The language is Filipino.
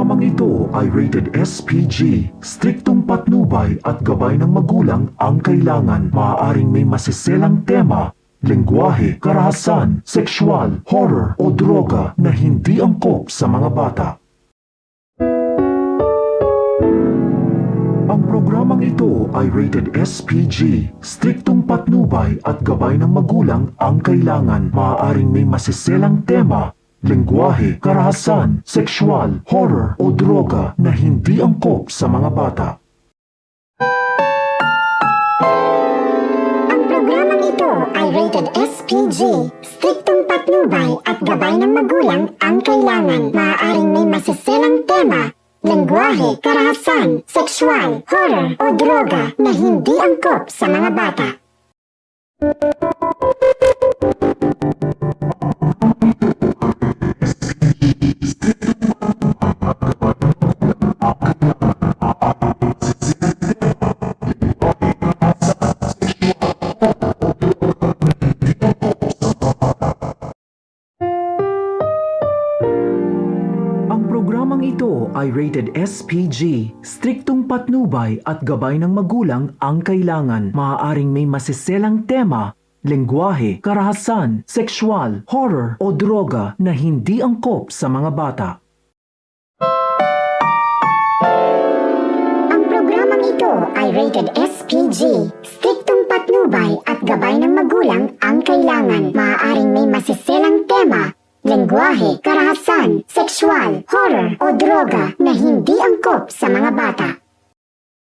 programang ito ay rated SPG. Striktong patnubay at gabay ng magulang ang kailangan. Maaaring may masiselang tema, lengguwahe, karahasan, sexual, horror o droga na hindi angkop sa mga bata. Ang programang ito ay rated SPG. Striktong patnubay at gabay ng magulang ang kailangan. Maaaring may masiselang tema, lengguwahe, karahasan, sexual, horror o droga na hindi angkop sa mga bata. Ang programang ito ay rated SPG. Striktong patnubay at gabay ng magulang ang kailangan. Maaaring may masiselang tema, lengguwahe, karahasan, sexual, horror o droga na hindi angkop sa mga bata. Programang ito ay rated SPG. Striktong patnubay at gabay ng magulang ang kailangan. Maaaring may masiselang tema, lengguwahe, karahasan, sexual, horror o droga na hindi angkop sa mga bata. Ang programang ito ay rated SPG. Striktong patnubay at gabay ng magulang ang kailangan. Maaaring may masiselang tema, lengguwahe, karahasan, sexual, horror o droga na hindi angkop sa mga bata.